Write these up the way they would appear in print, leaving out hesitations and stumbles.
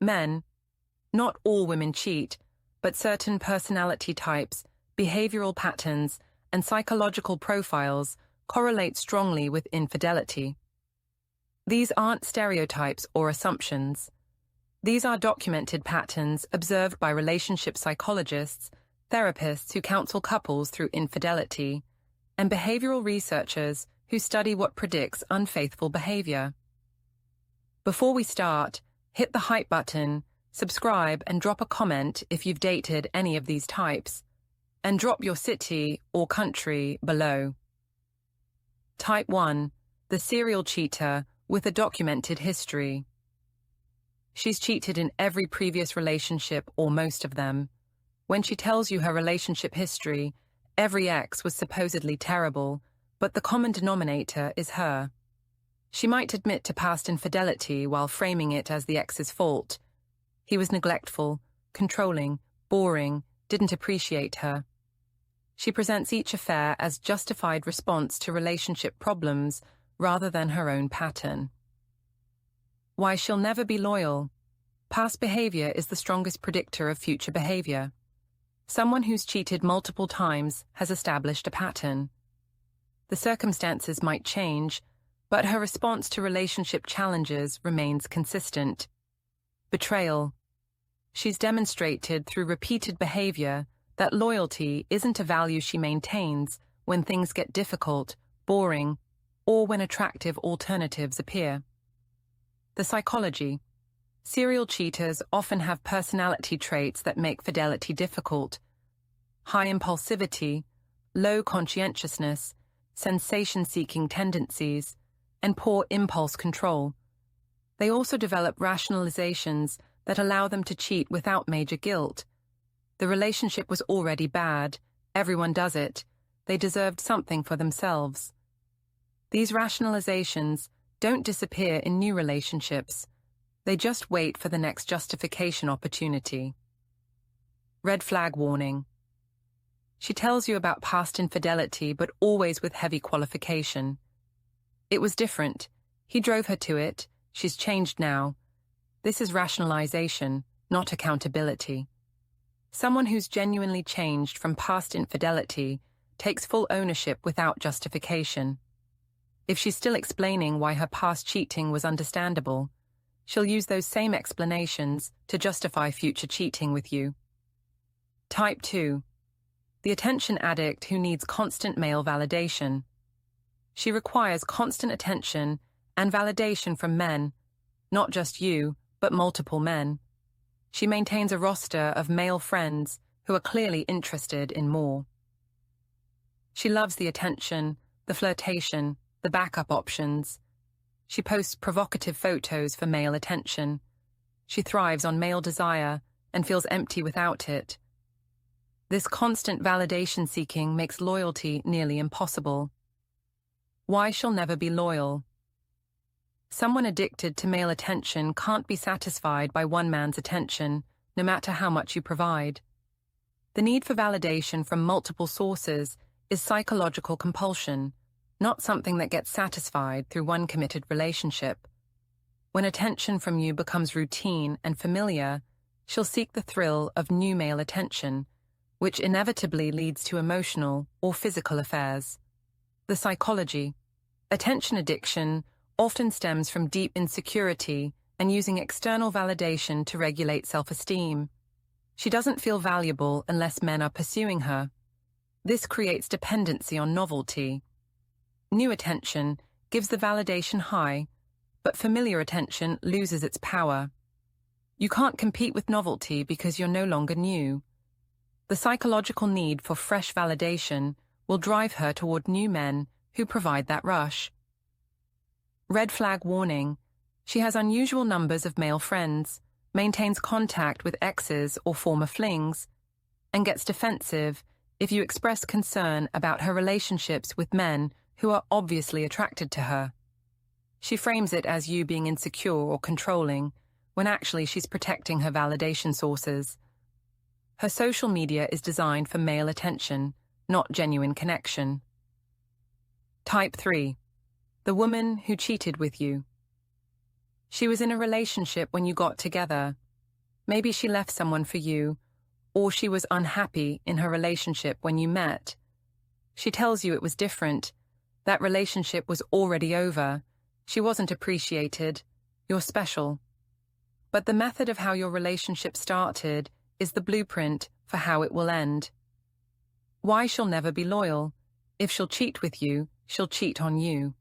Men, not all women cheat, but certain personality types, behavioral patterns, and psychological profiles correlate strongly with infidelity. These aren't stereotypes or assumptions. These are documented patterns observed by relationship psychologists, therapists who counsel couples through infidelity, and behavioral researchers who study what predicts unfaithful behavior. Before we start, hit the hype button, subscribe, and drop a comment if you've dated any of these types, and drop your city or country below. Type 1. The serial cheater with a documented history. She's cheated in every previous relationship or most of them. When she tells you her relationship history, every ex was supposedly terrible, but the common denominator is her. She might admit to past infidelity while framing it as the ex's fault. He was neglectful, controlling, boring, didn't appreciate her. She presents each affair as justified response to relationship problems rather than her own pattern. Why she'll never be loyal. Past behavior is the strongest predictor of future behavior. Someone who's cheated multiple times has established a pattern. The circumstances might change, but her response to relationship challenges remains consistent. Betrayal. She's demonstrated through repeated behavior that loyalty isn't a value she maintains when things get difficult, boring, or when attractive alternatives appear. The psychology. Serial cheaters often have personality traits that make fidelity difficult. High impulsivity, low conscientiousness, sensation-seeking tendencies, and poor impulse control. They also develop rationalizations that allow them to cheat without major guilt. The relationship was already bad, everyone does it, they deserved something for themselves. These rationalizations don't disappear in new relationships. They just wait for the next justification opportunity. Red flag warning. She tells you about past infidelity, but always with heavy qualification. It was different. He drove her to it. She's changed now. This is rationalization, not accountability. Someone who's genuinely changed from past infidelity takes full ownership without justification. If she's still explaining why her past cheating was understandable, she'll use those same explanations to justify future cheating with you. Type 2. The attention addict who needs constant male validation. She requires constant attention and validation from men, not just you, but multiple men. She maintains a roster of male friends who are clearly interested in more. She loves the attention, the flirtation, the backup options. She posts provocative photos for male attention. She thrives on male desire and feels empty without it. This constant validation seeking makes loyalty nearly impossible. Why she'll never be loyal. Someone addicted to male attention can't be satisfied by one man's attention, no matter how much you provide. The need for validation from multiple sources is psychological compulsion, not something that gets satisfied through one committed relationship. When attention from you becomes routine and familiar, she'll seek the thrill of new male attention, which inevitably leads to emotional or physical affairs. The psychology. Attention addiction often stems from deep insecurity and using external validation to regulate self-esteem. She doesn't feel valuable unless men are pursuing her. This creates dependency on novelty. New attention gives the validation high, but familiar attention loses its power. You can't compete with novelty because you're no longer new. The psychological need for fresh validation will drive her toward new men who provide that rush. Red flag warning. She has unusual numbers of male friends, maintains contact with exes or former flings, and gets defensive if you express concern about her relationships with men who are obviously attracted to her. She frames it as you being insecure or controlling, when actually she's protecting her validation sources. Her social media is designed for male attention, not genuine connection. Type 3. The woman who cheated with you. She was in a relationship when you got together. Maybe she left someone for you, or she was unhappy in her relationship when you met. She tells you it was different. That relationship was already over. She wasn't appreciated. You're special. But the method of how your relationship started is the blueprint for how it will end. Why she'll never be loyal. If she'll cheat with you, she'll cheat on you.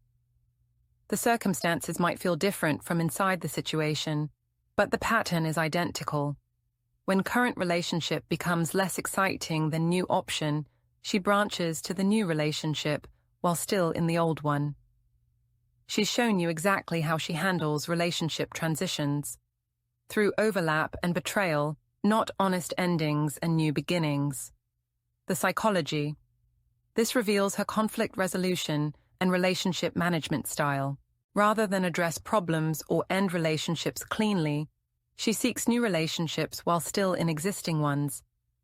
The circumstances might feel different from inside the situation, but the pattern is identical. When current relationship becomes less exciting than new option, she branches to the new relationship while still in the old one. She's shown you exactly how she handles relationship transitions. Through overlap and betrayal, not honest endings and new beginnings. The psychology. This reveals her conflict resolution and relationship management style. Rather than address problems or end relationships cleanly, she seeks new relationships while still in existing ones,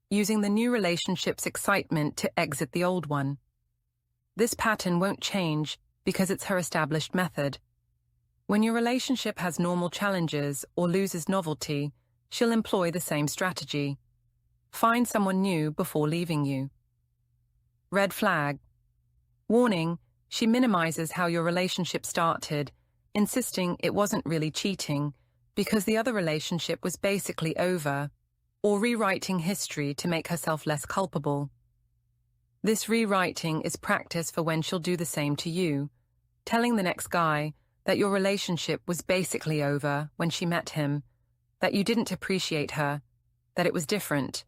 using the new relationship's excitement to exit the old one. This pattern won't change because it's her established method. When your relationship has normal challenges or loses novelty, she'll employ the same strategy. Find someone new before leaving you. Red flag. Warning, she minimizes how your relationship started, insisting it wasn't really cheating because the other relationship was basically over, or rewriting history to make herself less culpable. This rewriting is practice for when she'll do the same to you, telling the next guy that your relationship was basically over when she met him, that you didn't appreciate her, that it was different.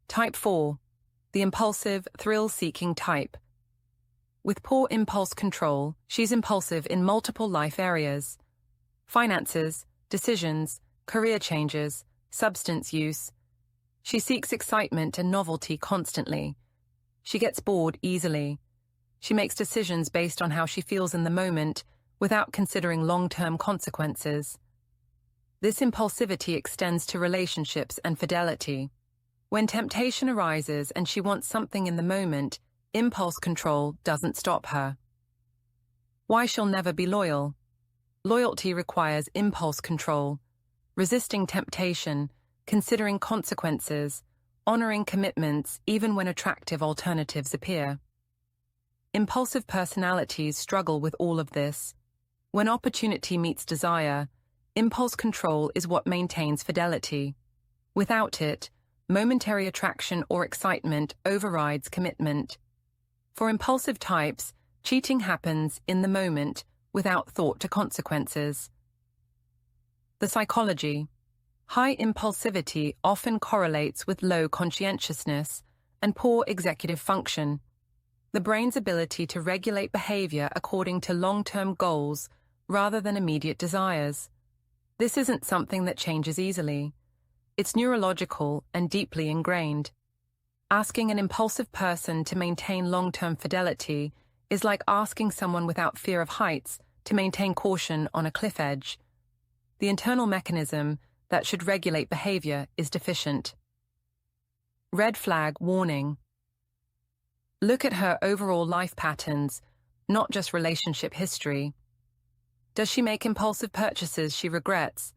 Type 4. The impulsive, thrill-seeking type. With poor impulse control, she's impulsive in multiple life areas. Finances, decisions, career changes, substance use. She seeks excitement and novelty constantly. She gets bored easily. She makes decisions based on how she feels in the moment without considering long-term consequences. This impulsivity extends to relationships and fidelity. When temptation arises and she wants something in the moment, impulse control doesn't stop her. Why she'll never be loyal. Loyalty requires impulse control, resisting temptation, considering consequences, honoring commitments even when attractive alternatives appear. Impulsive personalities struggle with all of this. When opportunity meets desire, impulse control is what maintains fidelity. Without it, momentary attraction or excitement overrides commitment. For impulsive types, cheating happens in the moment without thought to consequences. The psychology. High impulsivity often correlates with low conscientiousness and poor executive function. The brain's ability to regulate behavior according to long-term goals rather than immediate desires. This isn't something that changes easily. It's neurological and deeply ingrained. Asking an impulsive person to maintain long-term fidelity is like asking someone without fear of heights to maintain caution on a cliff edge. The internal mechanism that should regulate behavior is deficient. Red flag warning. Look at her overall life patterns, not just relationship history. Does she make impulsive purchases she regrets?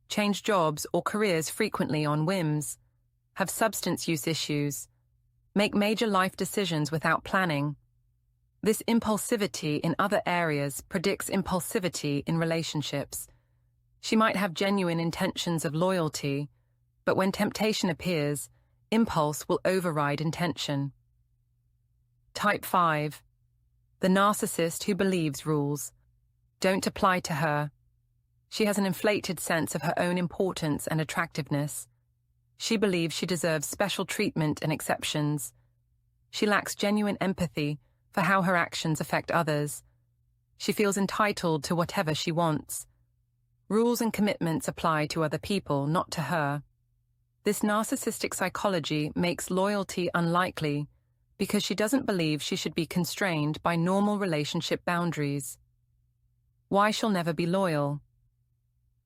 Change jobs or careers frequently on whims? Have substance use issues? Make major life decisions without planning? This impulsivity in other areas predicts impulsivity in relationships. She might have genuine intentions of loyalty, but when temptation appears, impulse will override intention. Type 5. The narcissist who believes rules don't apply to her. She has an inflated sense of her own importance and attractiveness. She believes she deserves special treatment and exceptions. She lacks genuine empathy for how her actions affect others. She feels entitled to whatever she wants. Rules and commitments apply to other people, not to her. This narcissistic psychology makes loyalty unlikely because she doesn't believe she should be constrained by normal relationship boundaries. Why she'll never be loyal.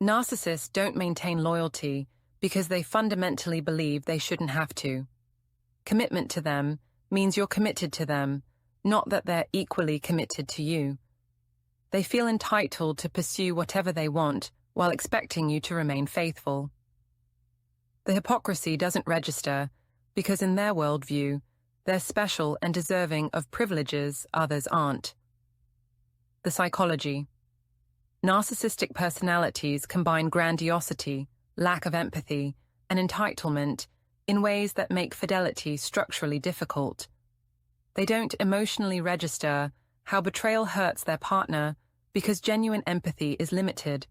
Narcissists don't maintain loyalty because they fundamentally believe they shouldn't have to. Commitment to them means you're committed to them, not that they're equally committed to you. They feel entitled to pursue whatever they want while expecting you to remain faithful. The hypocrisy doesn't register because in their worldview, they're special and deserving of privileges others aren't. The psychology. Narcissistic personalities combine grandiosity, lack of empathy, and entitlement in ways that make fidelity structurally difficult. They don't emotionally register how betrayal hurts their partner because genuine empathy is limited.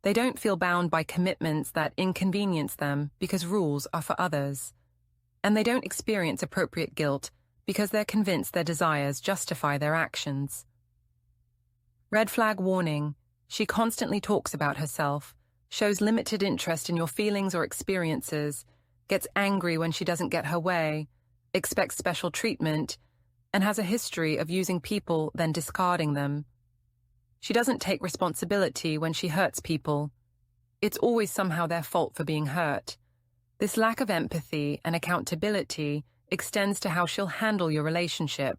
They don't feel bound by commitments that inconvenience them because rules are for others. And they don't experience appropriate guilt because they're convinced their desires justify their actions. Red flag warning. She constantly talks about herself, shows limited interest in your feelings or experiences, gets angry when she doesn't get her way, expects special treatment, and has a history of using people then discarding them. She doesn't take responsibility when she hurts people. It's always somehow their fault for being hurt. This lack of empathy and accountability extends to how she'll handle your relationship.